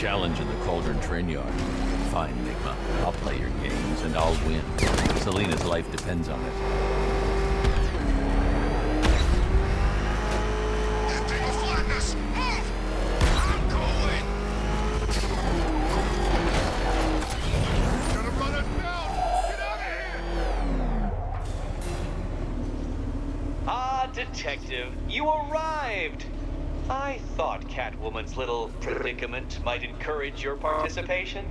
challenge in the Cauldron train yard. Fine, Enigma. I'll play your games, and I'll win. Selena's life depends on it. Ending the flatness! Move! I'm going! Gonna run it down! Get out of here! Ah, Detective, you arrived! I thought Catwoman's little predicament might encourage your participation.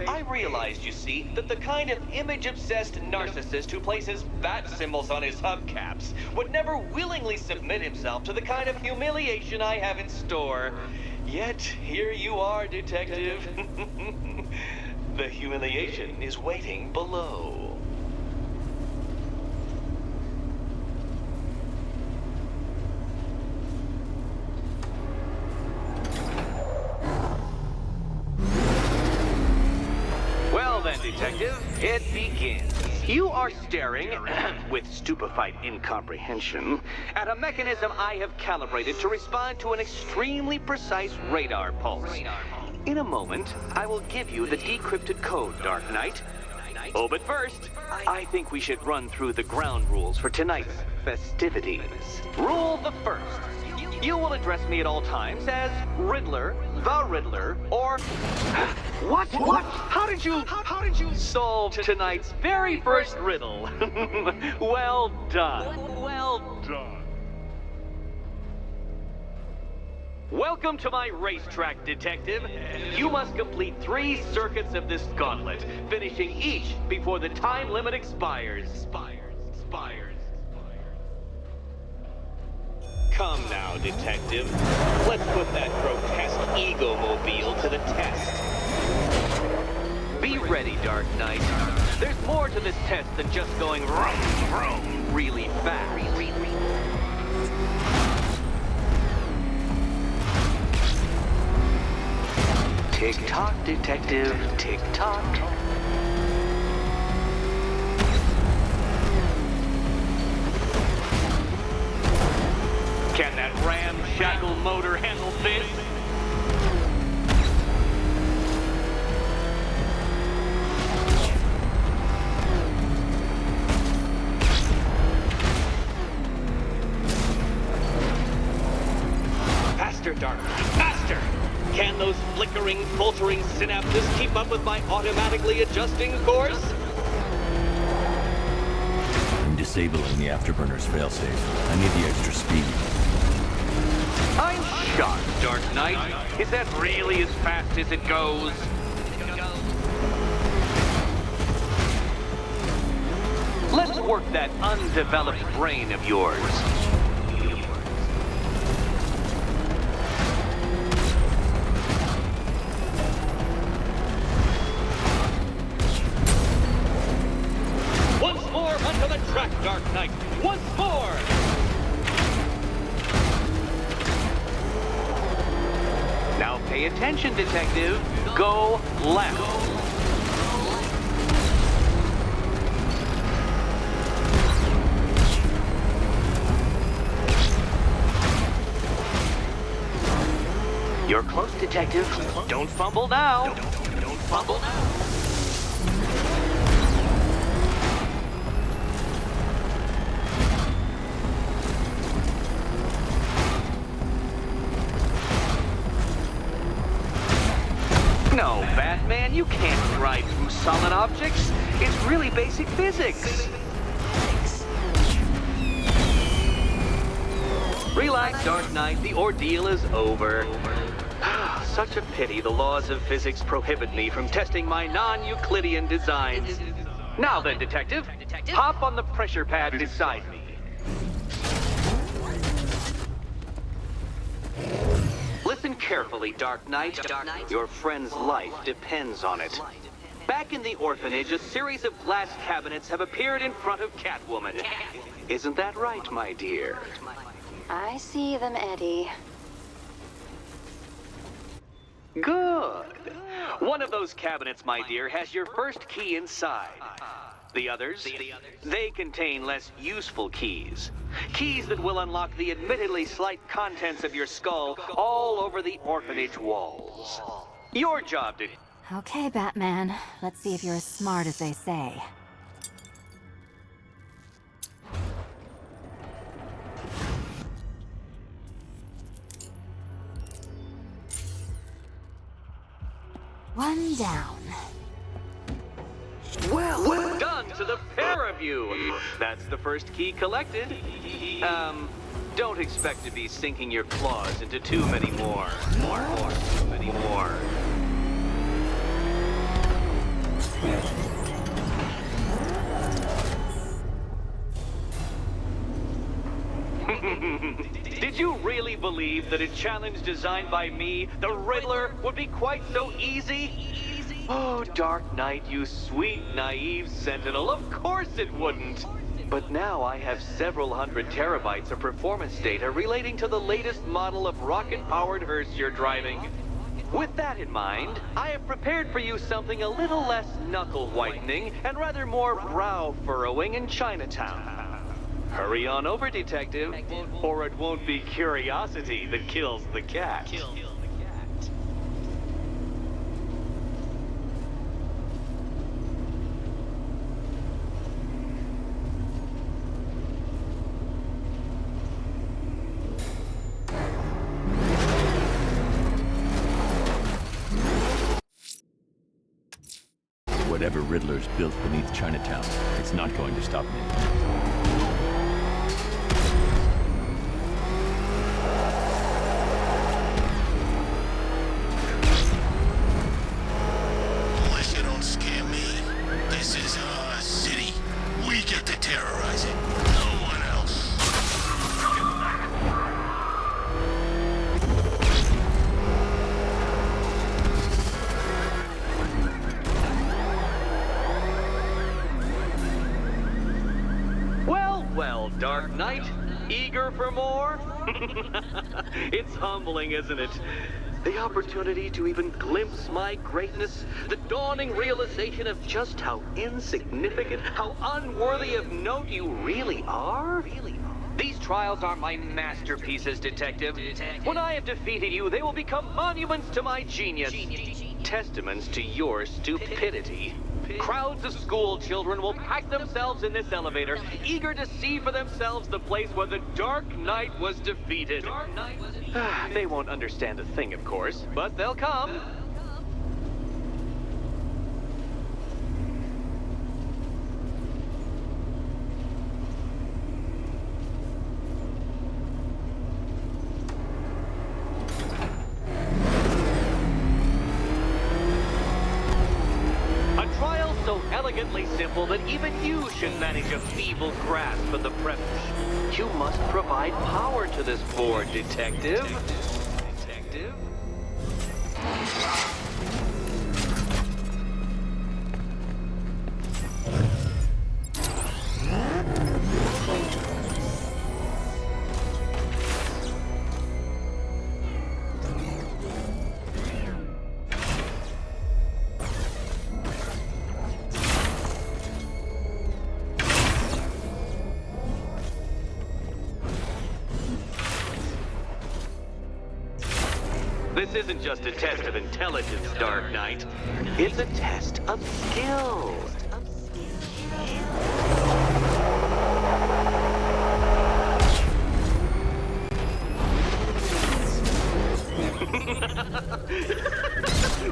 I realized, you see, that the kind of image-obsessed narcissist who places bat symbols on his hubcaps would never willingly submit himself to the kind of humiliation I have in store. Yet, here you are, Detective. The humiliation is waiting below. Detective, it begins. You are staring, with stupefied incomprehension, at a mechanism I have calibrated to respond to an extremely precise radar pulse. In a moment, I will give you the decrypted code, Dark Knight. Oh, but first, I think we should run through the ground rules for tonight's festivities. Rule the first. You will address me at all times as Riddler, the Riddler, or... What? How did you solve tonight's very first riddle? Well done. Welcome to my racetrack, Detective. You must complete 3 circuits of this gauntlet, finishing each before the time limit expires. Come now, Detective. Let's put that grotesque ego-mobile to the test. Be ready, Dark Knight. There's more to this test than just going vroom, really fast. Tick-tock, Detective, tick-tock. Can that ramshackle motor handle this? Faster, Dark Knight, faster! Can those flickering, faltering synapses keep up with my automatically adjusting course? I'm disabling the afterburner's failsafe. I need the extra speed. I'm shocked, Dark Knight. Is that really as fast as it goes? Let's work that undeveloped brain of yours. Once more onto the track, Dark Knight. Once more! Now pay attention, Detective. Go left. You're close, Detective. Don't fumble now. Don't fumble now. No, Batman, you can't drive through solid objects. It's really basic physics. Relax, Dark Knight. The ordeal is over. Such a pity the laws of physics prohibit me from testing my non-Euclidean designs. Now then, Detective, hop on the pressure pad beside me. Listen carefully, Dark Knight. Your friend's life depends on it. Back in the orphanage, a series of glass cabinets have appeared in front of Catwoman. Isn't that right, my dear? I see them, Eddie. Good. One of those cabinets, my dear, has your first key inside. The others, they contain less useful keys. Keys that will unlock the admittedly slight contents of your skull all over the orphanage walls. Your job, Detective. Okay, Batman. Let's see if you're as smart as they say. One down. Well done to the pair of you. That's the first key collected. Don't expect to be sinking your claws into too many more. Too many more. Did you really believe that a challenge designed by me, the Riddler, would be quite so easy? Oh, Dark Knight, you sweet, naive sentinel, of course it wouldn't. But now I have several hundred terabytes of performance data relating to the latest model of rocket-powered hearse you're driving. With that in mind, I have prepared for you something a little less knuckle-whitening and rather more brow-furrowing in Chinatown. Hurry on over, Detective, or it won't be curiosity that kills the cat. Whatever Riddler's built beneath Chinatown, it's not going to stop me. Unless you don't scare me, this is our city. We get to terrorize it. No one else. Well, Dark Knight, eager for more? It's humbling, isn't it? The opportunity to even glimpse my greatness, the dawning realization of just how insignificant, how unworthy of note you really are? These trials are my masterpieces, Detective. When I have defeated you, they will become monuments to my genius, testaments to your stupidity. Crowds of school children will pack themselves in this elevator, eager to see for themselves the place where the Dark Knight was defeated. They won't understand a thing, of course, but they'll come. So elegantly simple that even you should manage a feeble grasp of the premise. You must provide power to this board, Detective. Detective? This isn't just a test of intelligence, Dark Knight. It's a test of skill.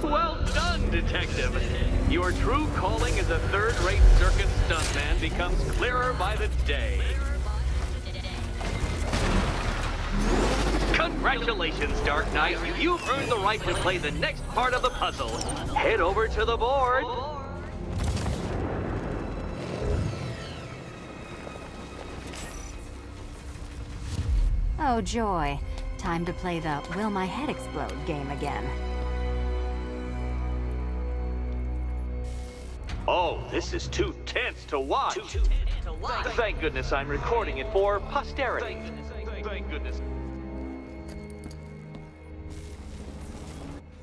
Well done, Detective. Your true calling as a third-rate circus stuntman becomes clearer by the day. Congratulations, Dark Knight. You've earned the right to play the next part of the puzzle. Head over to the board. Oh, joy. Time to play the Will My Head Explode game again. Oh, this is too tense to watch. Thank goodness I'm recording it for posterity. Thank goodness.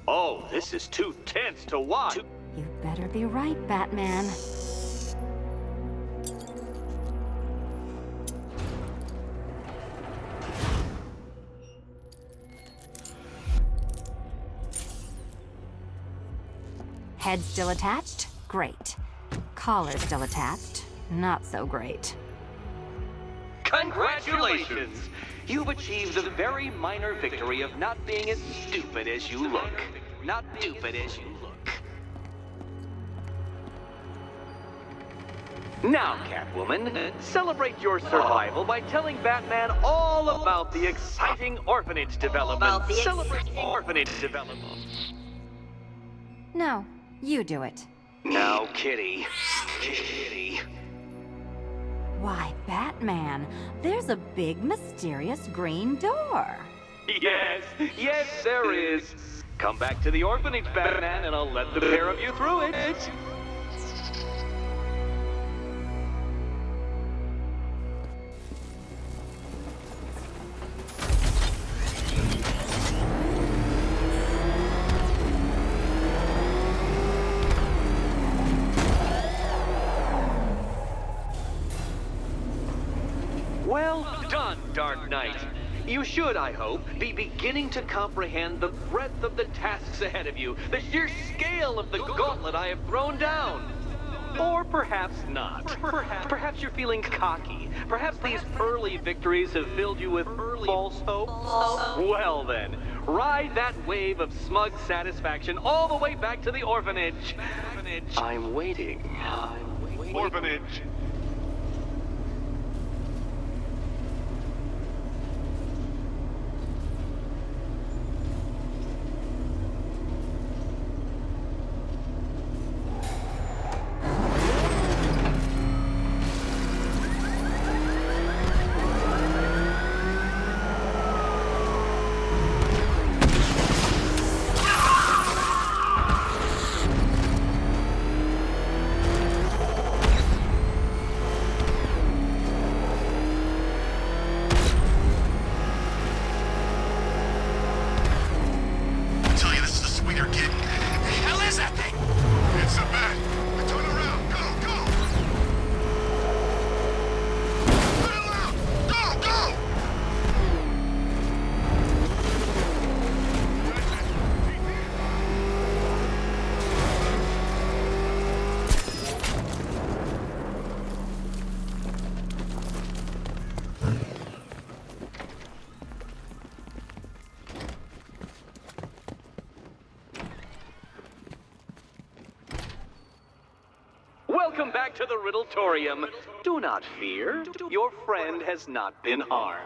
Oh, this is too tense to watch. You better be right, Batman. Head still attached? Great. Collar still attached? Not so great. Congratulations! You've achieved the very minor victory of not being as stupid as you look. Not stupid as you look. Now, Catwoman, celebrate your survival by telling Batman all about the exciting orphanage development. Celebrate orphanage development. No, you do it. Now, Kitty. Kitty. Why, Batman, there's a big, mysterious green door. Yes, yes, there is. Come back to the orphanage, Batman, and I'll let the pair of you through it. Well done, Dark Knight. You should, I hope, be beginning to comprehend the breadth of the tasks ahead of you, the sheer scale of the gauntlet I have thrown down. Or perhaps not. Perhaps you're feeling cocky. Perhaps these early victories have filled you with false hope. Well then, ride that wave of smug satisfaction all the way back to the orphanage. I'm waiting. Orphanage. Welcome back to the Riddletorium. Do not fear. Your friend has not been harmed.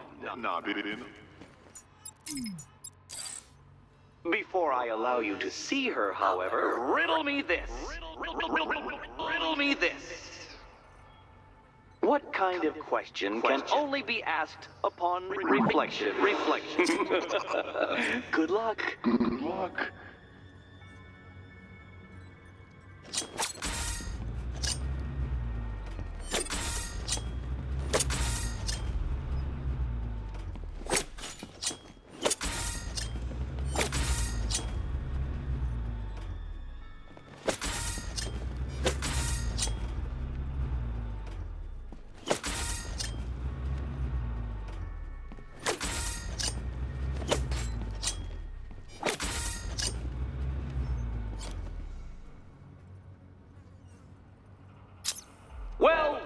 Before I allow you to see her, however, riddle me this. Riddle me this. What kind of question can only be asked upon reflection? Good luck. Good luck.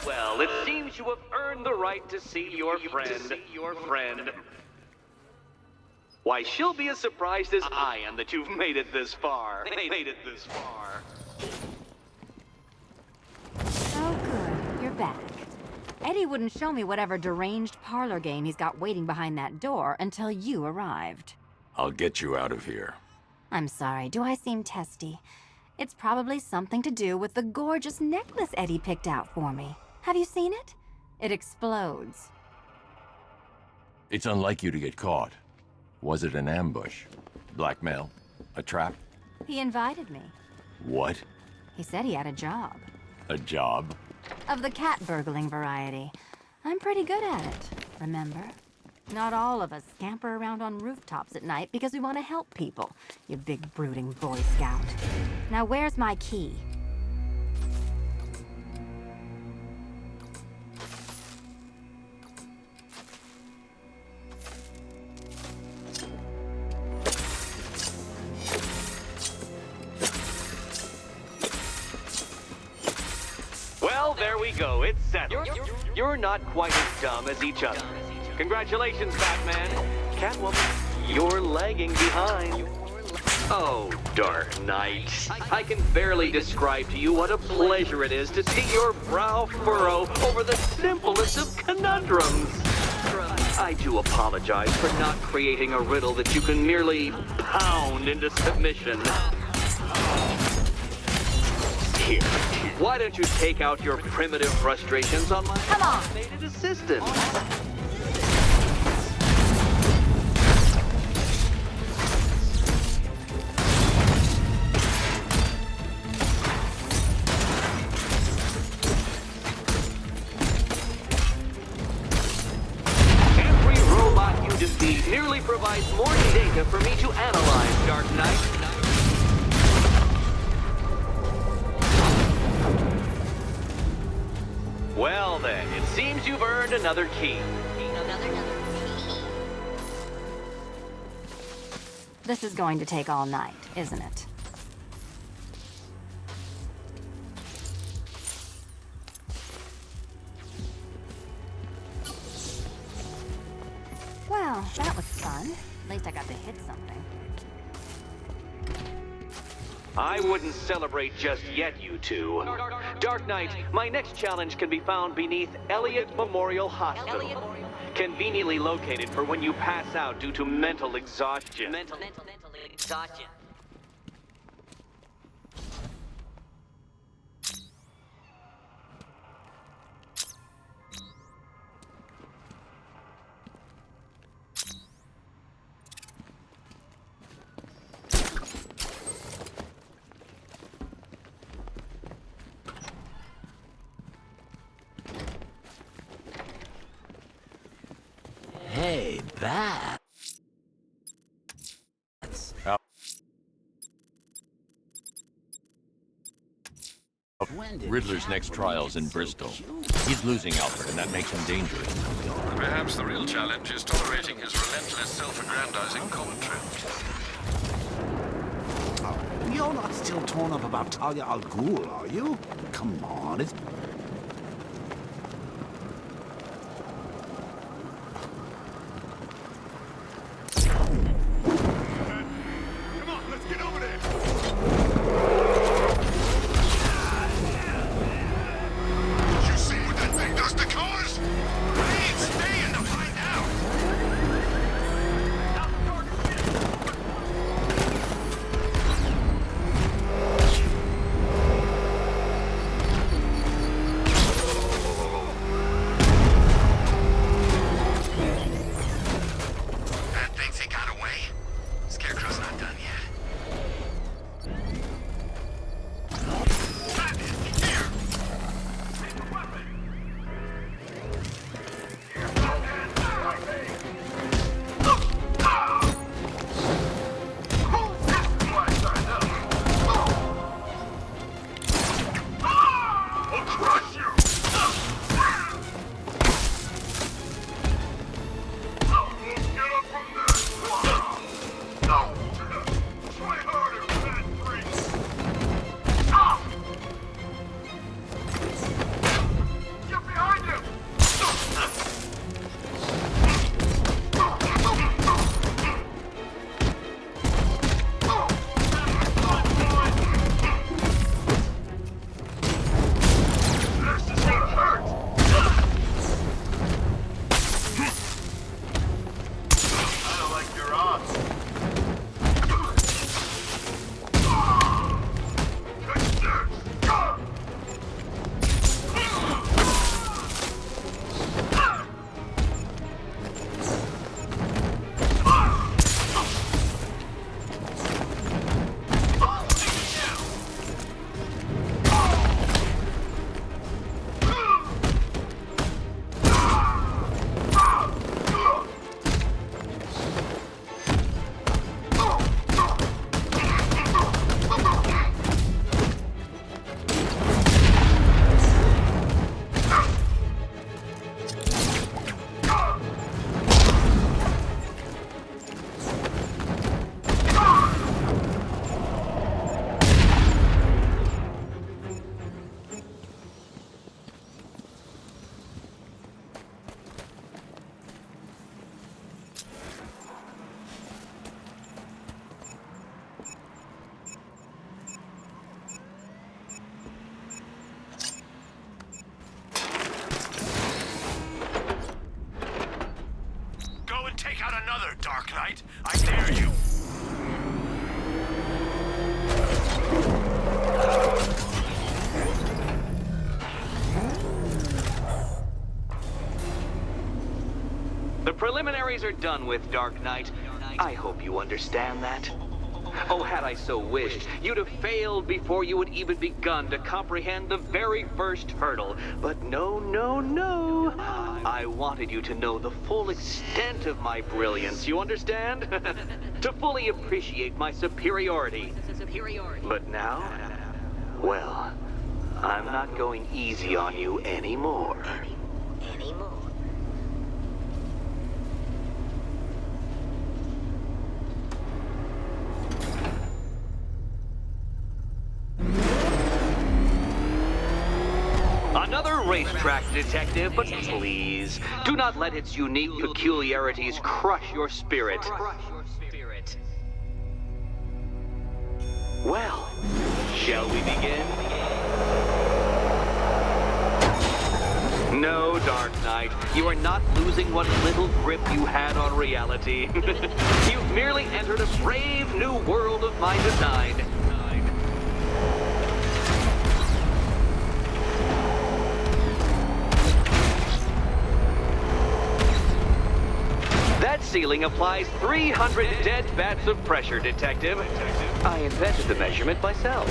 Well, it seems you have earned the right to see your friend. Why, she'll be as surprised as I am that you've made it this far. Oh, good. You're back. Eddie wouldn't show me whatever deranged parlor game he's got waiting behind that door until you arrived. I'll get you out of here. I'm sorry, do I seem testy? It's probably something to do with the gorgeous necklace Eddie picked out for me. Have you seen it? It explodes. It's unlike you to get caught. Was it an ambush? Blackmail? A trap? He invited me. What? He said he had a job. A job? Of the cat burgling variety. I'm pretty good at it, remember? Not all of us scamper around on rooftops at night because we want to help people, you big brooding Boy Scout. Now where's my key? settled. You're not quite as dumb as each other. Congratulations, Batman. Catwoman, you're lagging behind. Oh, Dark Knight. I can barely describe to you what a pleasure it is to see your brow furrow over the simplest of conundrums. I do apologize for not creating a riddle that you can merely pound into submission. Here, why don't you take out your primitive frustrations on my automated assistant? Merely provides more data for me to analyze, Dark Knight. Well then, it seems you've earned another key. This is going to take all night, isn't it? Well, that was fun. At least I got to hit something. I wouldn't celebrate just yet, you two. Dark Knight, my next challenge can be found beneath Elliott Memorial Hospital. Conveniently located for when you pass out due to mental exhaustion. Mental exhaustion. Hey, that's... Riddler's next trial's in Bristol. He's losing Alfred, and that makes him dangerous. Perhaps the real challenge is tolerating his relentless self-aggrandizing commentary. You're not still torn up about Talia al Ghul, are you? Come on, it's... another, Dark Knight. I dare you. The preliminaries are done with, Dark Knight. I hope you understand that. Oh, had I so wished, you'd have failed before you had even begun to comprehend the very first hurdle. But no, no, no. I wanted you to know the full extent of my brilliance, you understand? To fully appreciate my superiority. But now, well, I'm not going easy on you anymore. Another racetrack detective, but please, do not let its unique peculiarities crush your spirit. Well, shall we begin? No, Dark Knight, you are not losing what little grip you had on reality. You've merely entered a brave new world of my design. That ceiling applies 300 dead bats of pressure, Detective. I invented the measurement myself.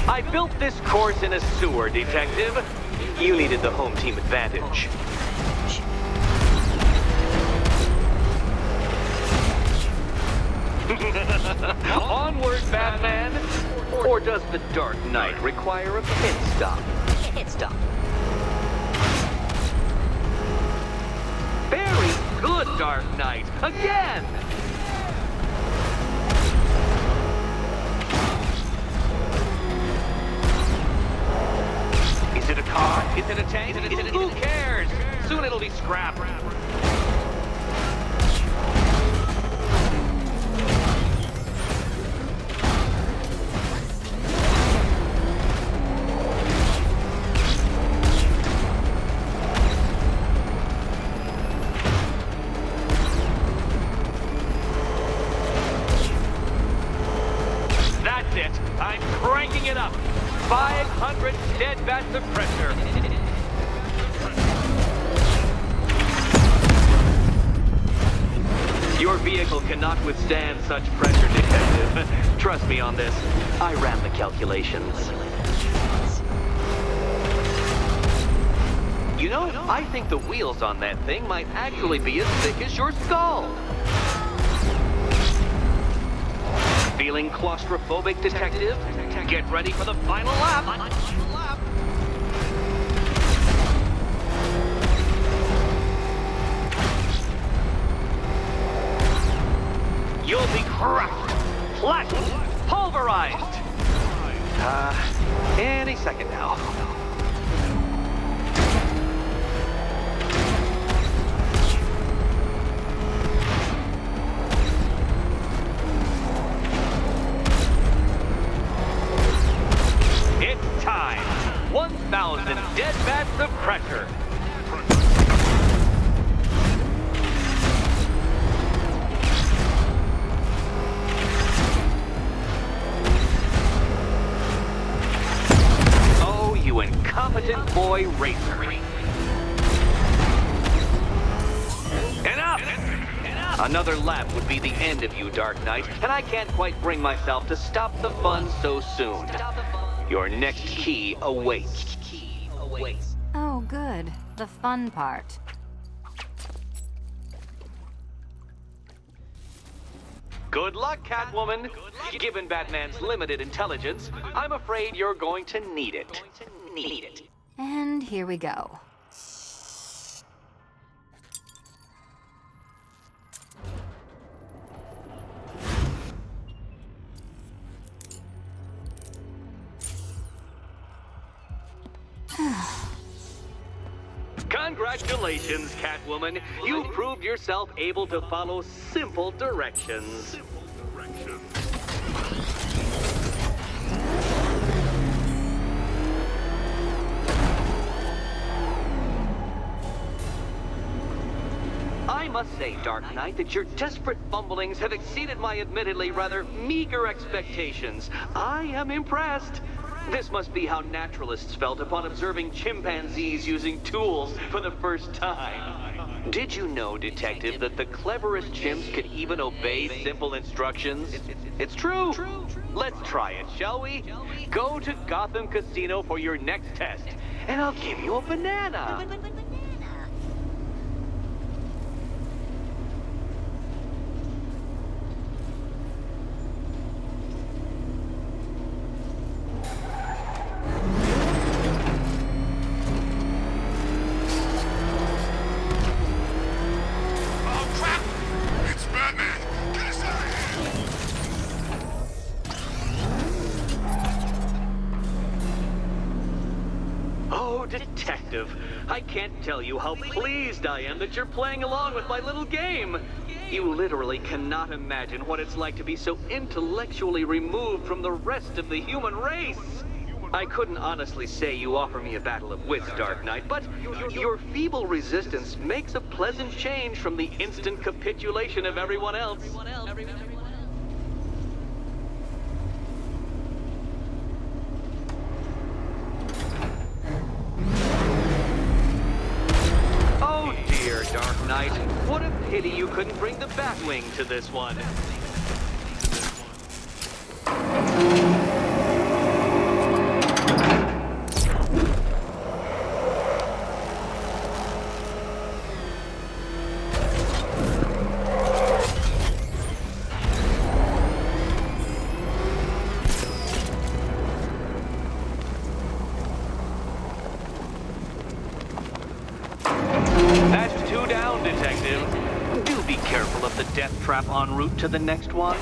I built this course in a sewer, Detective. You needed the home team advantage. Onward, Batman! Or does the Dark Knight require a pit stop? Very good, Dark Knight! Again! Is it a car? Is it a tank? Who cares? Soon it'll be scrap. I'm cranking it up. 500 dead bats of pressure. Your vehicle cannot withstand such pressure, Detective. Trust me on this. I ran the calculations. You know, I think the wheels on that thing might actually be as thick as your skull. Feeling claustrophobic, Detective? Get ready for the final lap. You'll be crushed, flattened, pulverized. Any second now. It's time. 1,000 dead bats of pressure. Oh, you incompetent boy racer. Enough! Another lap would be the end of you, Dark Knight, and I can't quite bring myself to stop the fun so soon. Your next key awaits. Oh, good. The fun part. Good luck, Catwoman. Given Batman's limited intelligence, I'm afraid you're going to need it. And here we go. Congratulations, Catwoman. You proved yourself able to follow simple directions. must say, Dark Knight, that your desperate fumblings have exceeded my admittedly rather meager expectations. I am impressed. This must be how naturalists felt upon observing chimpanzees using tools for the first time. Did you know, Detective, that the cleverest chimps could even obey simple instructions? It's true. Let's try it, shall we? Go to Gotham Casino for your next test, and I'll give you a banana. Oh, crap! It's Batman! Get us out of here! Oh, Detective, I can't tell you how pleased I am that you're playing along with my little game. You literally cannot imagine what it's like to be so intellectually removed from the rest of the human race. I couldn't honestly say you offer me a battle of wits, Dark Knight, but your feeble resistance makes a pleasant change from the instant capitulation of everyone else. Oh dear, Dark Knight. What a pity you couldn't bring the Batwing to this one. That's two down, Detective. Do be careful of the death trap en route to the next one.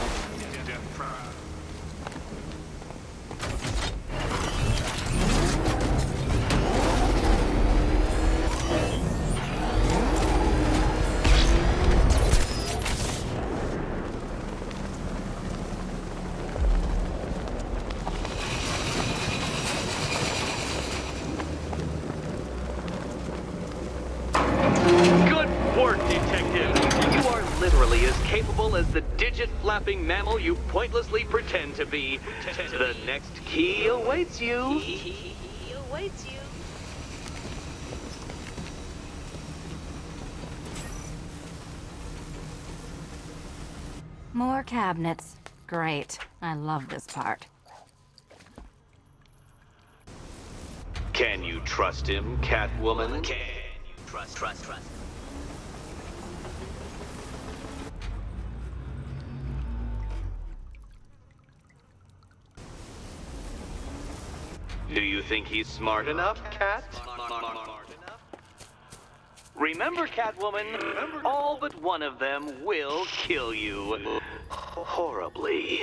Good work, Detective. You are literally as capable as the digit-flapping mammal you pointlessly pretend to be. The next key awaits you. More cabinets. Great. I love this part. Can you trust him, Catwoman? Can you trust? Do you think he's smart enough, Cat? Remember, Catwoman, all but one of them will kill you. Horribly.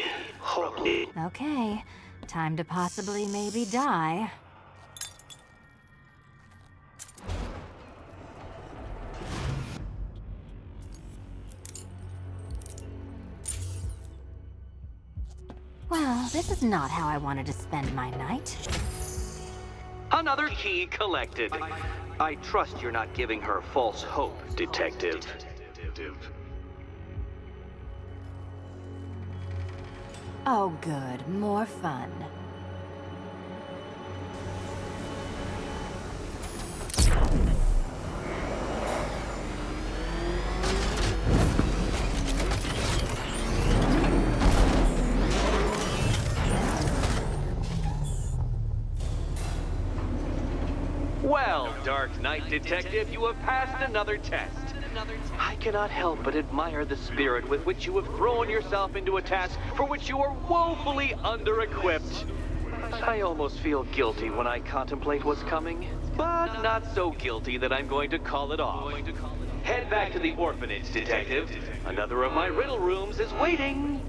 Okay. Time to possibly maybe die. Well, this is not how I wanted to spend my night. Another key collected. I trust you're not giving her false hope, Detective. Oh, good. More fun. Well, Dark Knight Detective, you have passed another test. I cannot help but admire the spirit with which you have thrown yourself into a task for which you are woefully under-equipped. I almost feel guilty when I contemplate what's coming, but not so guilty that I'm going to call it off. Head back to the orphanage, Detective. Another of my riddle rooms is waiting.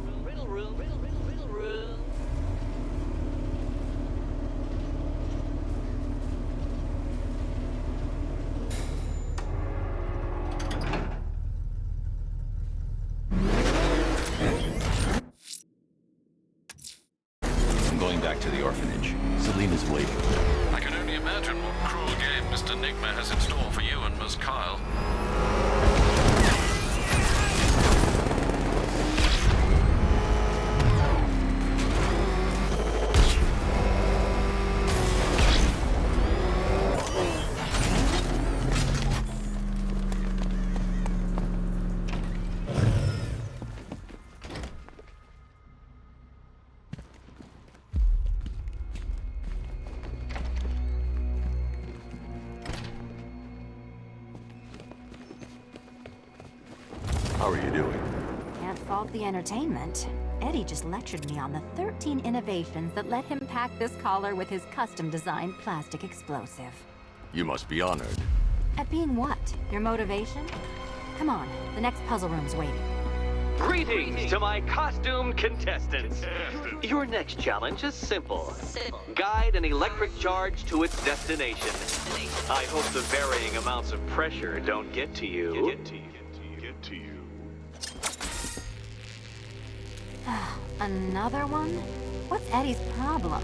I'm going back to the orphanage. Selena's waiting. I can only imagine what cruel game Mr. Nigma has in store for you and Miss Kyle. How are you doing? Can't fault the entertainment. Eddie just lectured me on the 13 innovations that let him pack this collar with his custom-designed plastic explosive. You must be honored. At being what? Your motivation? Come on, the next puzzle room's waiting. Greetings to my costumed contestants. Your next challenge is simple. Guide an electric charge to its destination. I hope the varying amounts of pressure don't get to you. Another one? What's Eddie's problem?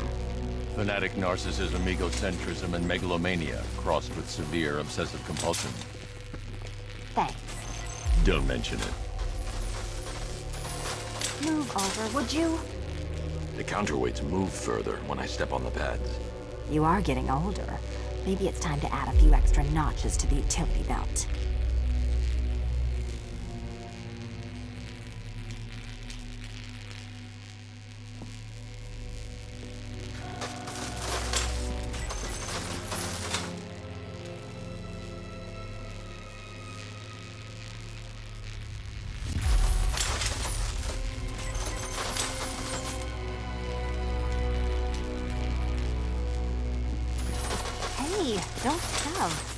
Fanatic narcissism, egocentrism, and megalomania crossed with severe obsessive compulsion. Thanks. Don't mention it. Move over, would you? The counterweights move further when I step on the pads. You are getting older. Maybe it's time to add a few extra notches to the utility belt. Hey, don't shove.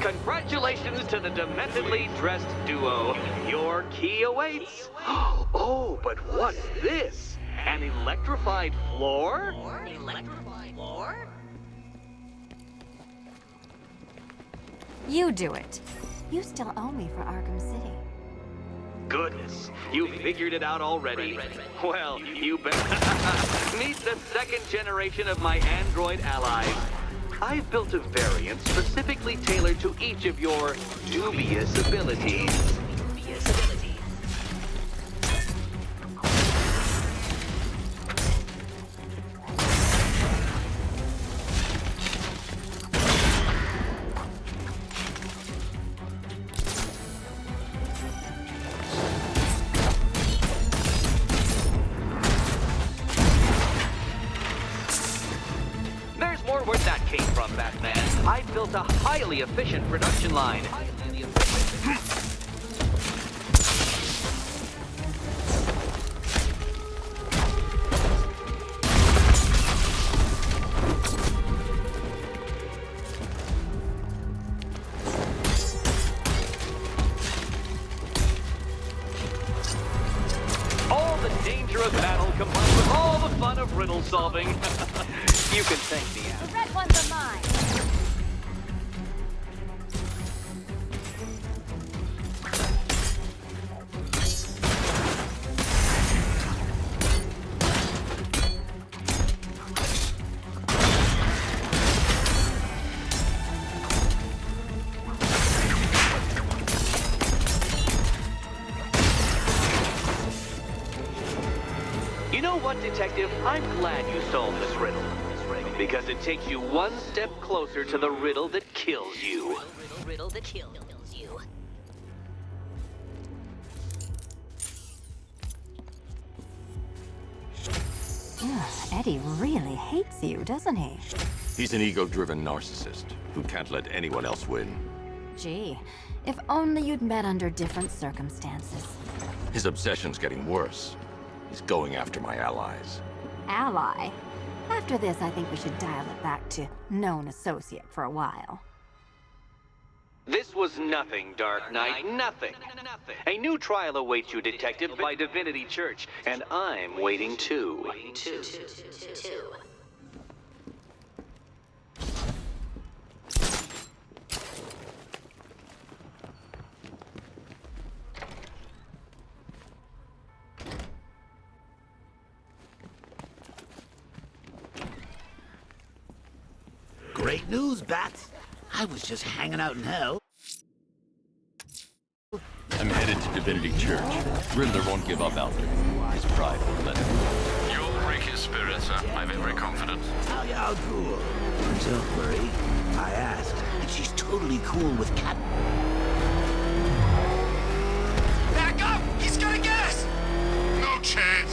Congratulations to the dementedly dressed duo. Your key awaits. Oh, but what's this? An electrified floor? You do it. You still owe me for Arkham City. Goodness, you figured it out already. Well, you bet. Meet the second generation of my android allies. I've built a variant specifically tailored to each of your dubious abilities. More where that came from, Batman. I built a highly efficient production line. All the danger of battle combined with all the fun of riddle solving. You can thank me. The red ones are mine. You know what, Detective? I'm glad you solved this riddle. Because it takes you one step closer to the riddle that kills you. Riddle that kills you. Eddie really hates you, doesn't he? He's an ego-driven narcissist who can't let anyone else win. Gee, if only you'd met under different circumstances. His obsession's getting worse. He's going after my allies. Ally? After this, I think we should dial it back to known associate for a while. This was nothing, Dark Knight, nothing. A new trial awaits you, Detective, by Divinity Church, and I'm waiting too. Great news, Bats. I was just hanging out in hell. I'm headed to Divinity Church. Riddler won't give up, Alfred. His pride won't let him. You'll break his spirit, sir. I've every confidence. Talia al Ghul. Don't worry. I asked, and she's totally cool with Cat. Back up! He's gonna get us! No chance!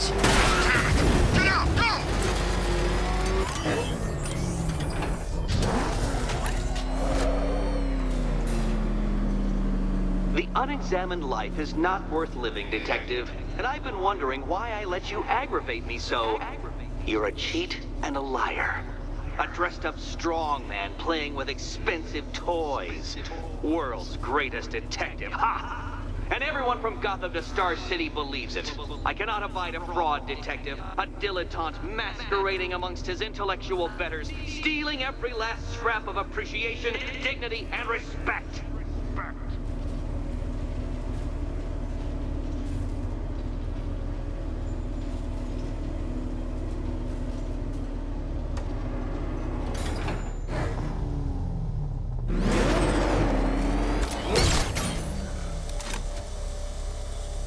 Unexamined life is not worth living, Detective. And I've been wondering why I let you aggravate me so. You're a cheat and a liar. A dressed-up strongman playing with expensive toys. World's greatest detective. Ha! And everyone from Gotham to Star City believes it. I cannot abide a fraud, Detective. A dilettante masquerading amongst his intellectual betters, stealing every last scrap of appreciation, dignity, and respect.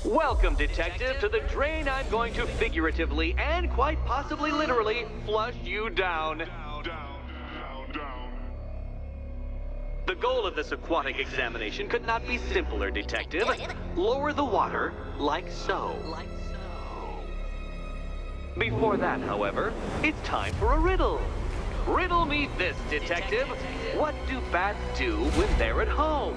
Welcome, Detective, to the drain I'm going to figuratively and quite possibly literally flush you down. The goal of this aquatic examination could not be simpler, Detective. Lower the water like so. Before that, however, it's time for a riddle. Riddle me this, Detective. What do bats do when they're at home?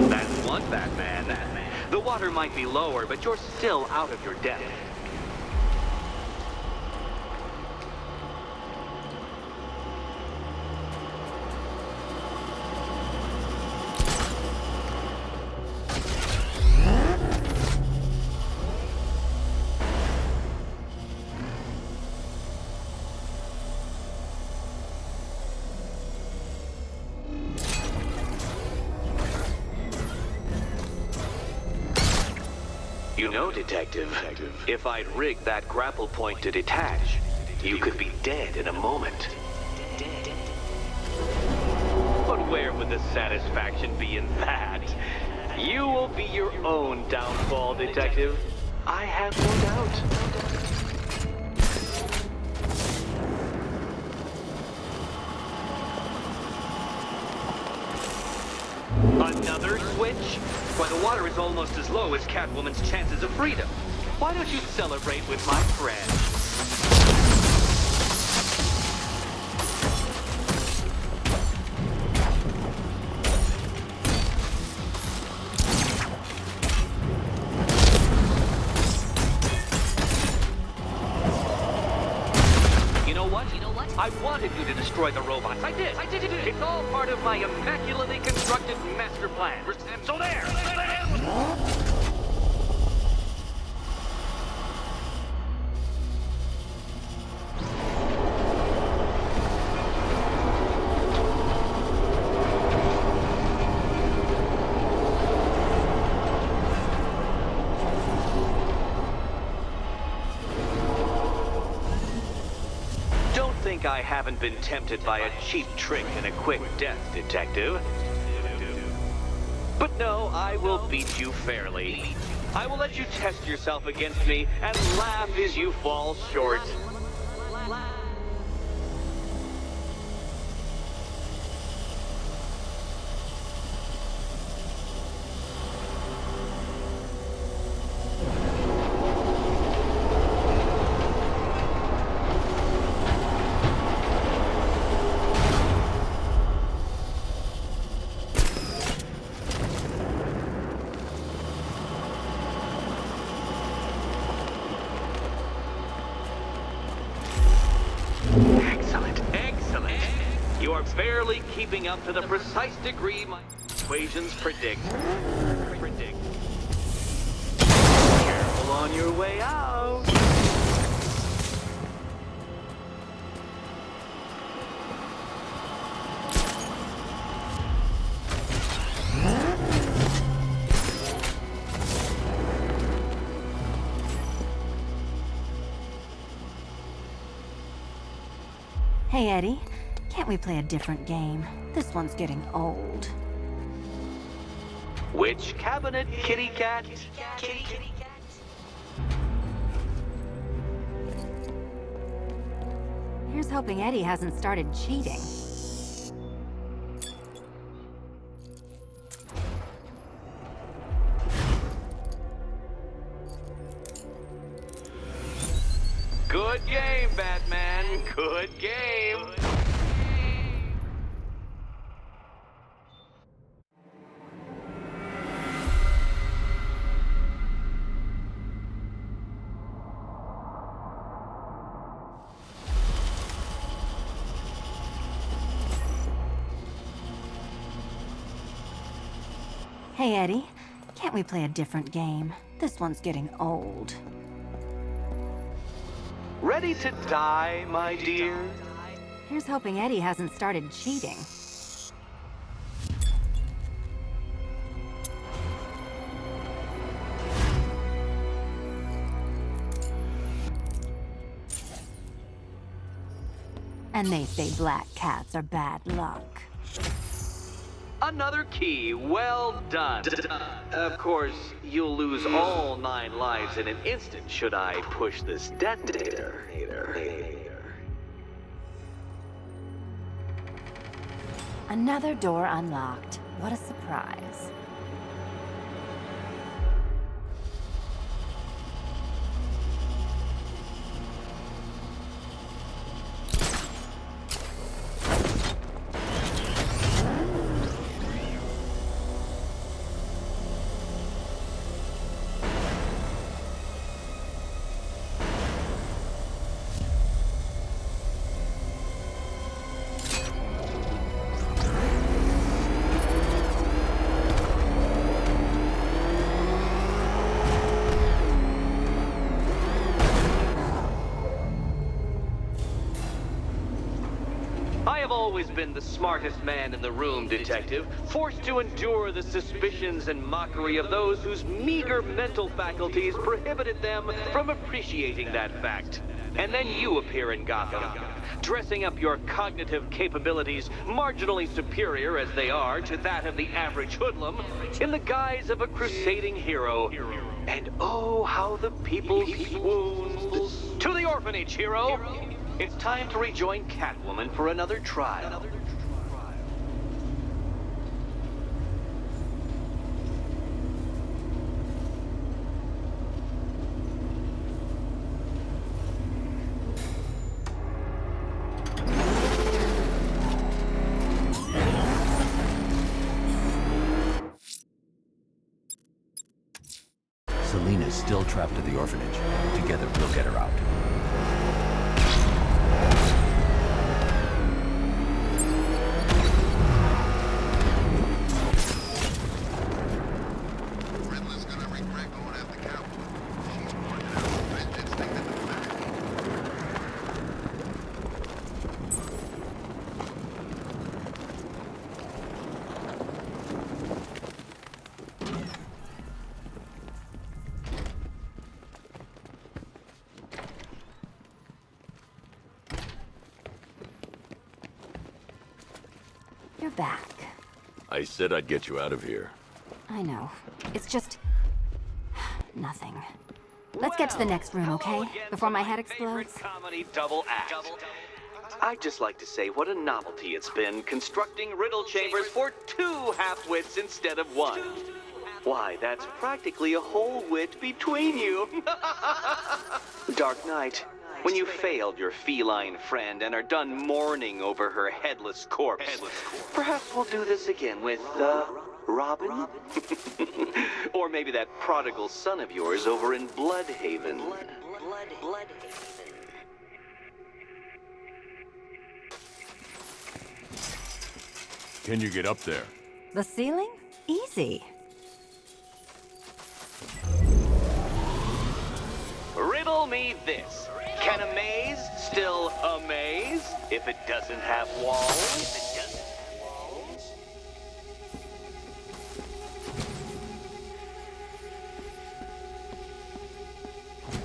That's one Batman. The water might be lower, but you're still out of your depth. You know, Detective, if I'd rigged that grapple point to detach, you could be dead in a moment. But where would the satisfaction be in that? You will be your own downfall, Detective. I have no doubt. Another switch? Why, the water is almost as low as Catwoman's chances of freedom. Why don't you celebrate with my friend? I wanted you to destroy the robots. I did. It's all part of my immaculately constructed master plan. So there! I haven't been tempted by a cheap trick and a quick death, Detective. But no, I will beat you fairly. I will let you test yourself against me and laugh as you fall short. You are barely keeping up to the precise degree my equations predict. Careful on your way out. Hey, Eddie. Can't we play a different game? This one's getting old. Which cabinet, kitty cat? Here's hoping Eddie hasn't started cheating. Good game, Batman. Good game. Hey, Eddie. Can't we play a different game? This one's getting old. Ready to die, my dear? Here's hoping Eddie hasn't started cheating. And they say black cats are bad luck. Another key. Well done. Of course, you'll lose all 9 lives in an instant should I push this detonator. Another door unlocked. What a surprise. I have always been the smartest man in the room, Detective, forced to endure the suspicions and mockery of those whose meager mental faculties prohibited them from appreciating that fact. And then you appear in Gotham, dressing up your cognitive capabilities marginally superior as they are to that of the average hoodlum, in the guise of a crusading hero. And oh, how the people swooned. To the orphanage, hero! It's time to rejoin Catwoman for another trial. Selena's still trapped at the orphanage. Together, we'll get her out. Riddler's gonna regret going after Catwoman. She's pointed out vengeance thing to do that. You're back. I said I'd get you out of here. I know. It's just... nothing. Let's get to the next room, okay? Hello again Before to my head favorite explodes? comedy double act. I'd just like to say what a novelty it's been constructing riddle chambers for 2 half-wits instead of 1. Why, that's practically a whole wit between you. Dark Knight, when you failed your feline friend and are done mourning over her headless corpse, perhaps we'll do this again with, Robin? Or maybe that prodigal son of yours over in Bloodhaven. Can you get up there? The ceiling? Easy. Riddle me this. Can a maze still amaze if it doesn't have walls?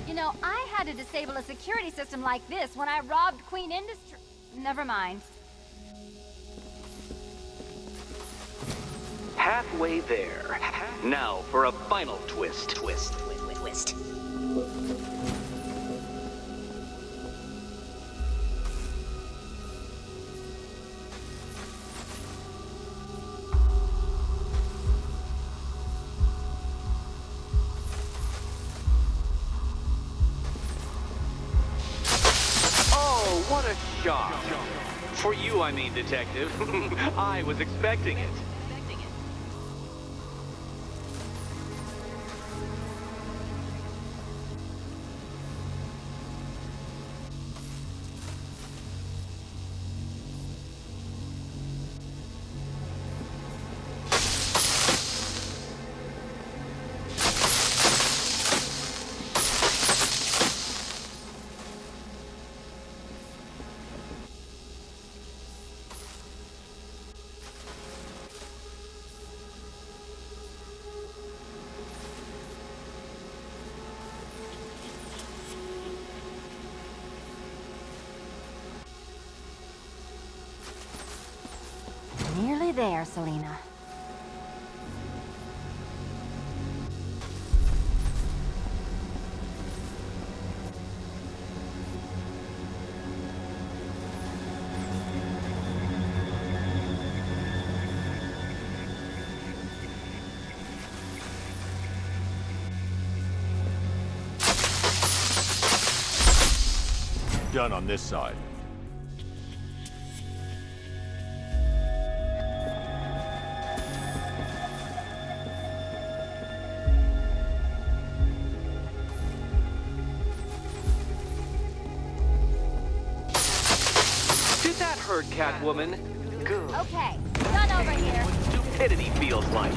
You know, I had to disable a security system like this when I robbed Queen Industry. Never mind. Halfway there. Now for a final twist. Twist. What a shock. For you, I mean, Detective. I was expecting it. Nearly there, Selena. Done on this side. Did that hurt, Catwoman? Good. Okay, done over here. Stupidity feels like.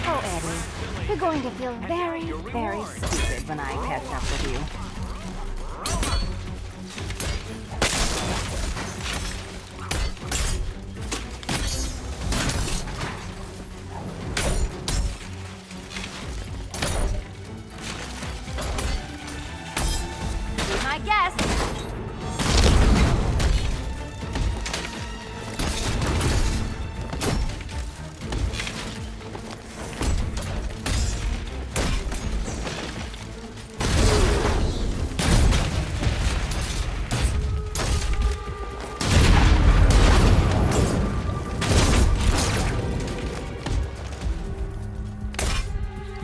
Oh, Eddie, you're going to feel very, very stupid when I catch up with you. Be my guest.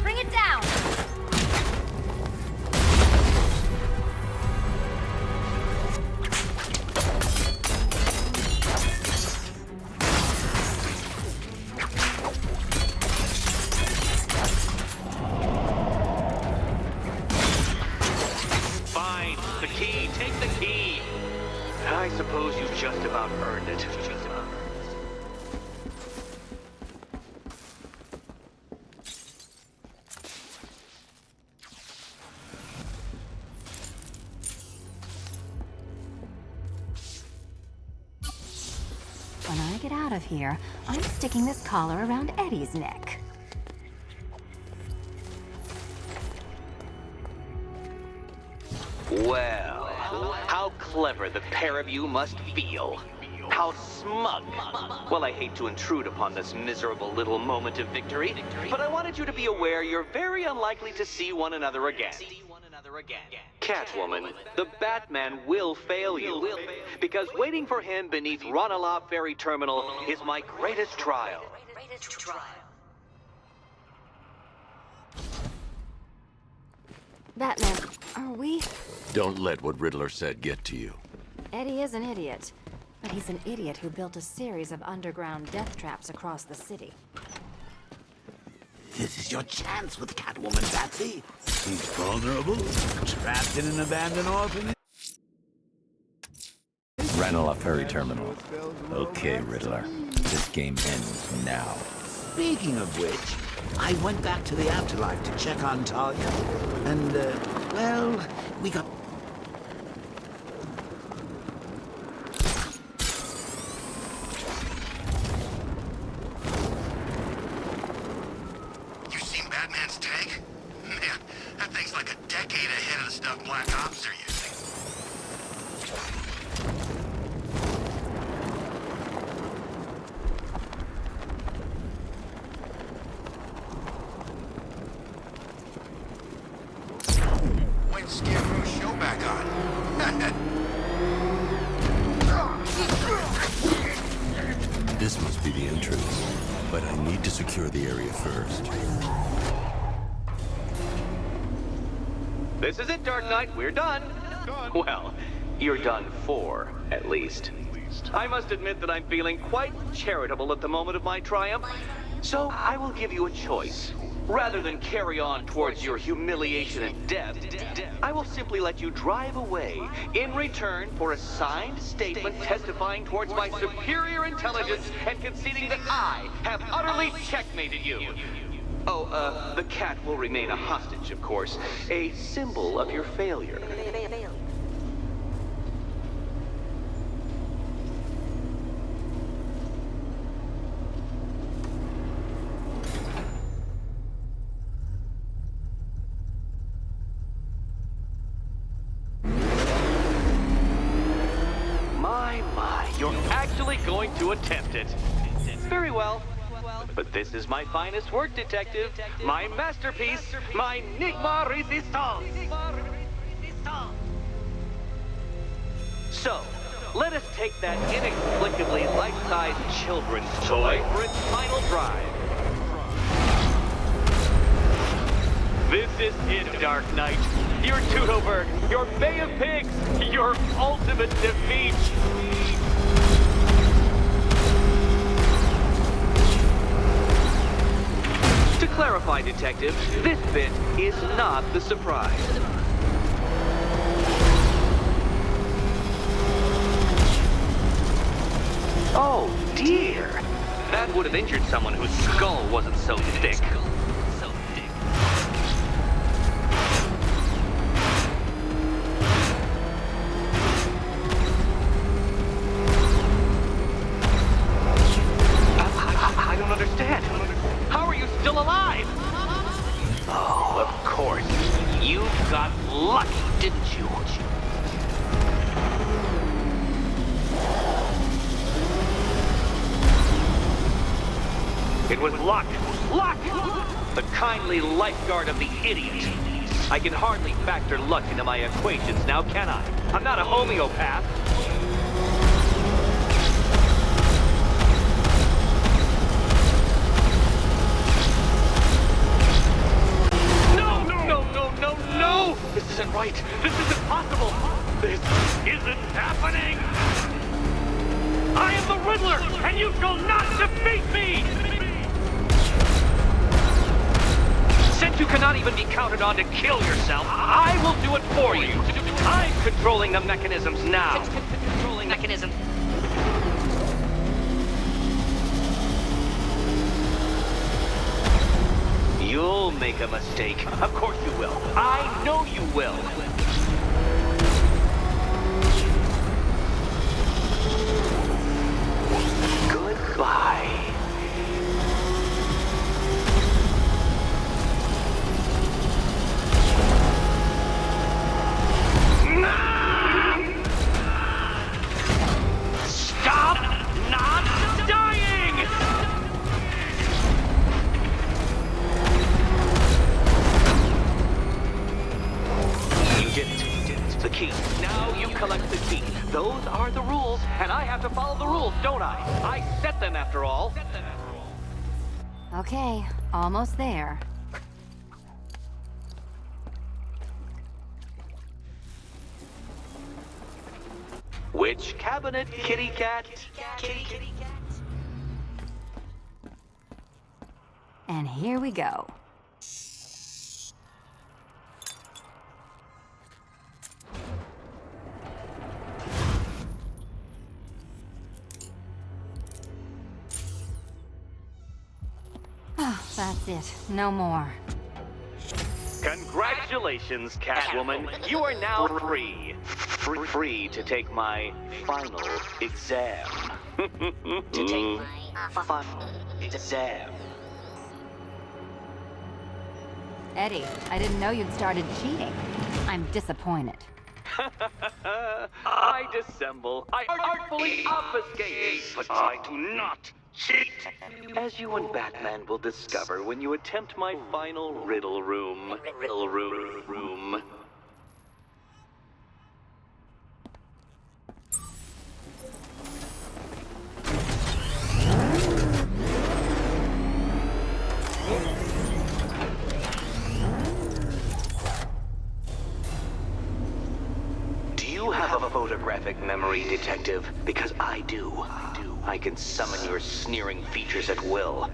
Bring it down. Fine. The key. Take the key. I suppose you just about earned it. When I get out of here, I'm sticking this collar around Eddie's neck. Well, how clever the pair of you must feel. How smug. Well, I hate to intrude upon this miserable little moment of victory, but I wanted you to be aware you're very unlikely to see one another again. Catwoman, the Batman will fail you, because waiting for him beneath Ranelagh Ferry Terminal is my greatest trial. Batman, are we? Don't let what Riddler said get to you. Eddie is an idiot, but he's an idiot who built a series of underground death traps across the city. This is your chance with Catwoman, Batsy. He's vulnerable, trapped in an abandoned orphanage. Ranelagh Ferry Terminal. Okay, Riddler. This game ends now. Speaking of which, I went back to the afterlife to check on Talia, and, well, we got... You seen Batman's tank? Man, that thing's like a decade ahead of the stuff Black Ops are using. When's Scarecrow's show back on? This must be the entrance, but I need to secure. to secure the area first. This is it, Dark Knight. We're done. Well, you're done for, at least. I must admit that I'm feeling quite charitable at the moment of my triumph. So I will give you a choice. Rather than carry on towards your humiliation and death, I will simply let you drive away in return for a signed statement testifying towards my superior intelligence and conceding that I have utterly checkmated you. Oh, the cat will remain a hostage, of course. A symbol of your failure. My, you're actually going to attempt it. Very well. But this is my finest work, Detective. My masterpiece, my Enigma Resistance. So, let us take that inexplicably life-sized children's toy for its final drive. This is it, Dark Knight. Your Toodleberg, your Bay of Pigs, your ultimate defeat. To clarify, Detective, this bit is not the surprise. Oh, dear. That would have injured someone whose skull wasn't so thick. I don't understand. How are you still alive? Oh, of course. You got lucky, didn't you? It was luck. Luck! The kindly lifeguard of the idiot. I can hardly factor luck into my equations now, can I? I'm not a homeopath. No! This isn't right. This isn't possible. This isn't happening. I am the Riddler, and you shall not defeat me! Since you cannot even be counted on to kill yourself, I will do it for you. I'm controlling the mechanisms now. Controlling mechanisms. You'll make a mistake. Of course you will. I know you will. Goodbye. Stop not dying! You did it. The key. Now you collect the key. Those are the rules, and I have to follow the rules, don't I? I set them after all. Okay, almost there. Which cabinet, kitty cat? And here we go. Oh, that's it. No more. Congratulations, Catwoman. You are now free. Free to take my final exam. To take my final exam. Eddie, I didn't know you'd started cheating. I'm disappointed. I dissemble. I artfully obfuscate. But I do not cheat. As you and Batman will discover when you attempt my final riddle room. Riddle room. a photographic memory, Detective, because I do. I can summon your sneering features at will.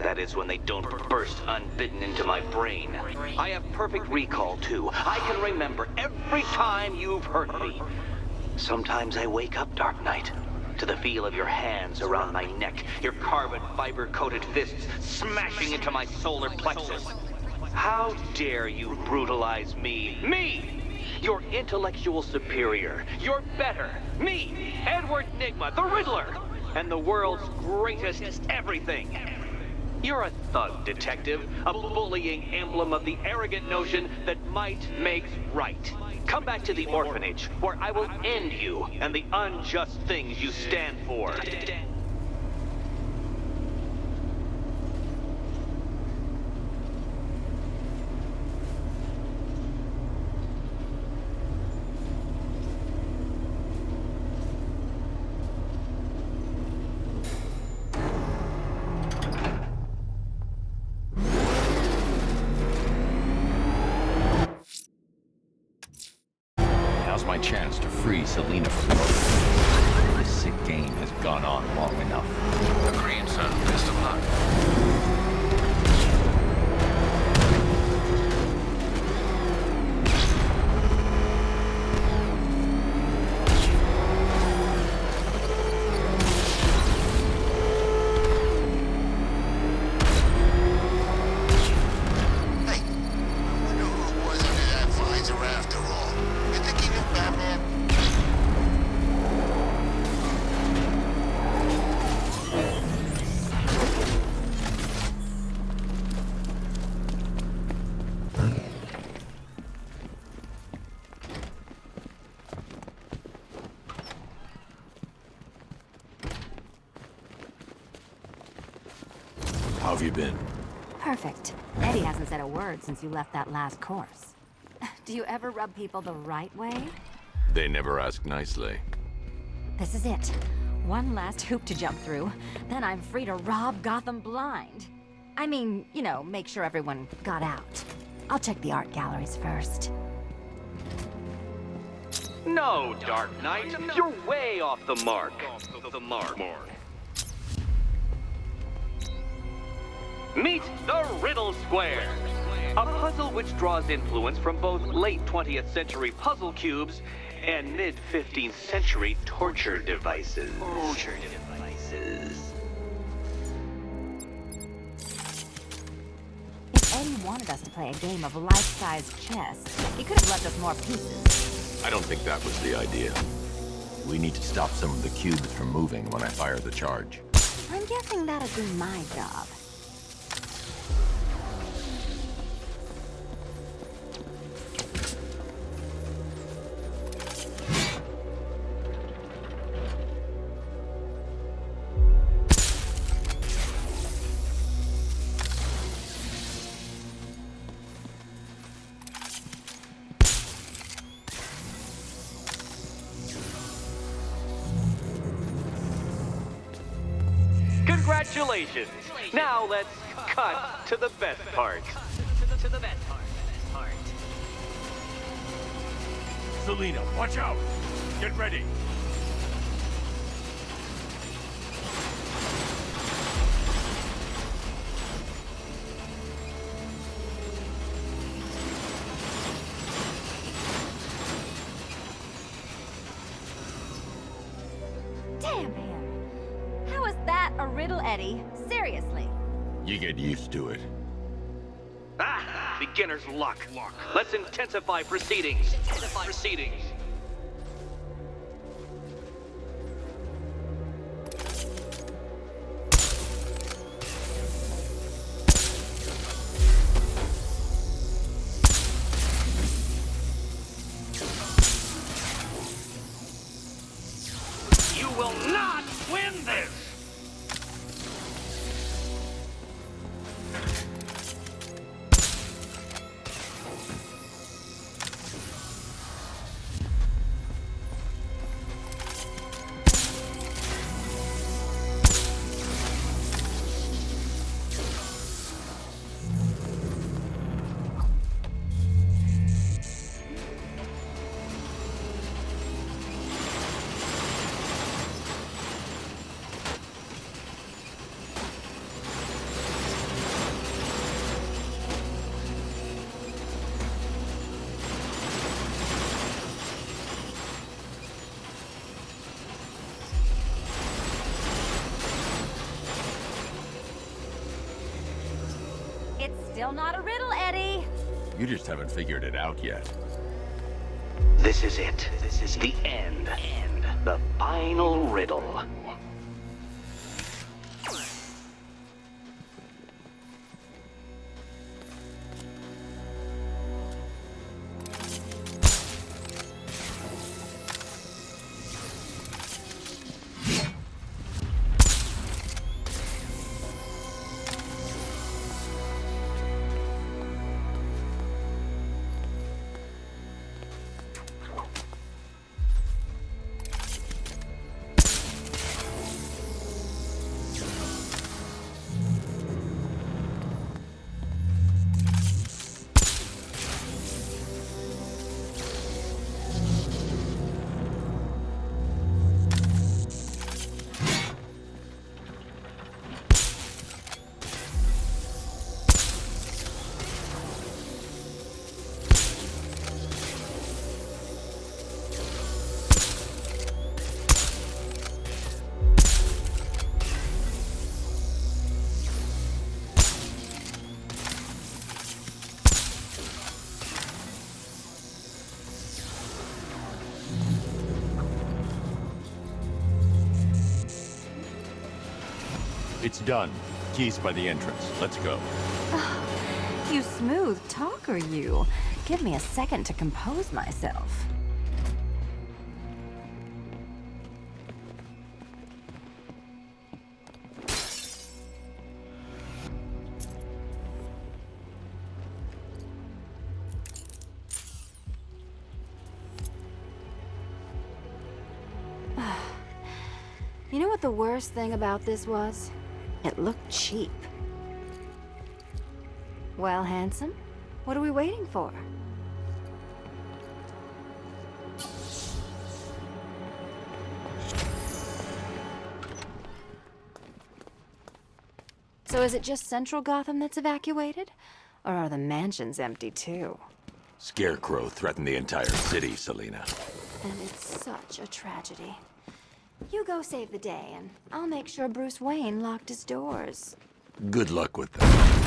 That is when they don't burst unbidden into my brain. I have perfect recall, too. I can remember every time you've hurt me. Sometimes I wake up, Dark Knight, to the feel of your hands around my neck, your carbon fiber-coated fists smashing into my solar plexus. How dare you brutalize me? Me! Your intellectual superior. You're better. Me, Edward Nygma, the Riddler, and the world's greatest everything. You're a thug, Detective, a bullying emblem of the arrogant notion that might makes right. Come back to the orphanage, where I will end you and the unjust things you stand for. Now's my chance to free Selina from Arkham. This sick game has gone on long enough. Agreed, sir. Best of luck. Hey, I wonder who it was under that visor after all. You think he knew Batman? How have you been? Perfect. Eddie hasn't said a word since you left that last course. Do you ever rub people the right way? They never ask nicely. This is it. One last hoop to jump through, then I'm free to rob Gotham blind. I mean, you know, make sure everyone got out. I'll check the art galleries first. No, Dark Knight, you're way off the mark. Meet the Riddle Square, a puzzle which draws influence from both late 20th century puzzle cubes and mid-15th century torture devices. If Eddie wanted us to play a game of life-size chess, he could have left us more pieces. I don't think that was the idea. We need to stop some of the cubes from moving when I fire the charge. I'm guessing that'd be my job. Congratulations! Now let's cut to the best part. Selina, watch out! Get ready! Damn him! How is that a riddle, Eddie? Seriously. You get used to it. Ah! Beginner's luck. Let's intensify proceedings. You will not win this! Still not a riddle, Eddie. You just haven't figured it out yet. This is it. This is the end. The final riddle. It's done. Keys by the entrance. Let's go. You smooth talker, you. Give me a second to compose myself. You know what the worst thing about this was? It looked cheap. Well, handsome, what are we waiting for? So is it just Central Gotham that's evacuated? Or are the mansions empty too? Scarecrow threatened the entire city, Selina. And it's such a tragedy. You go save the day, and I'll make sure Bruce Wayne locked his doors. Good luck with that.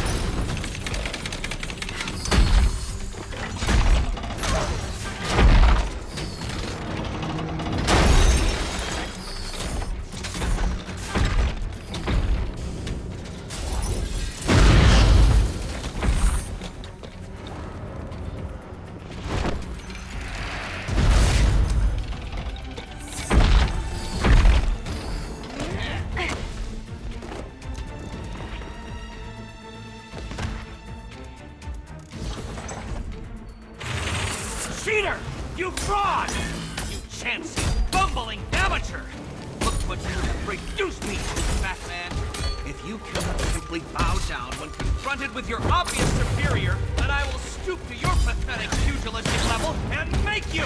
Cheater! You fraud! You chancy, bumbling amateur! Look what you reduced me to, Batman! If you cannot simply bow down when confronted with your obvious superior, then I will stoop to your pathetic pugilistic level and make you!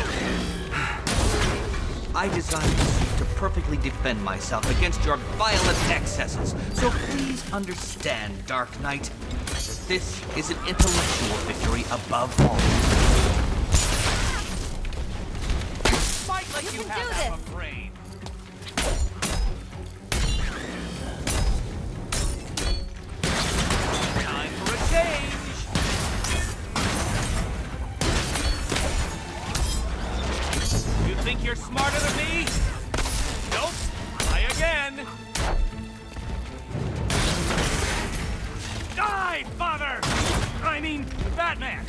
I designed this suit to perfectly defend myself against your violent excesses, so please understand, Dark Knight, that this is an intellectual victory above all. Like you can have do half this. a brain. Time for a change. You think you're smarter than me? Nope. Try again. Die, father! I mean, Batman!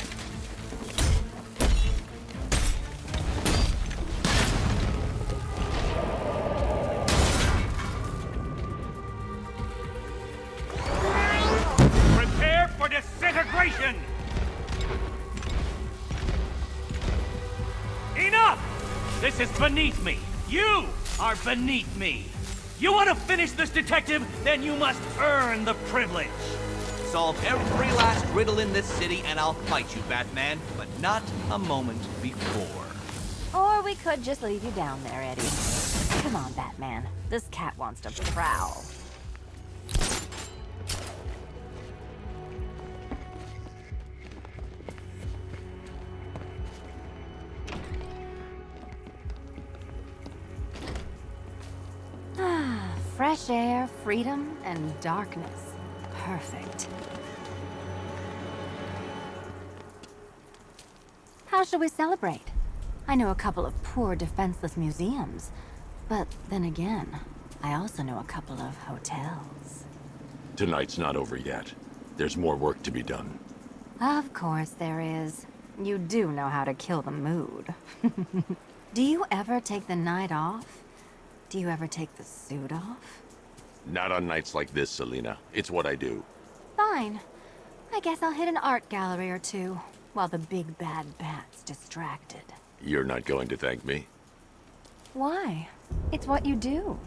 Prepare for disintegration! Enough! This is beneath me. You are beneath me. You want to finish this, detective? Then you must earn the privilege. Solve every last riddle in this city and I'll fight you, Batman, but not a moment before. Or we could just leave you down there, Eddie. Come on, Batman. This cat wants to prowl. Fresh air, freedom, and darkness. Perfect. How shall we celebrate? I know a couple of poor, defenseless museums. But then again, I also know a couple of hotels. Tonight's not over yet. There's more work to be done. Of course there is. You do know how to kill the mood. Do you ever take the night off? Do you ever take the suit off? Not on nights like this, Selina. It's what I do. Fine. I guess I'll hit an art gallery or two, while the big bad bat's distracted. You're not going to thank me? Why? It's what you do.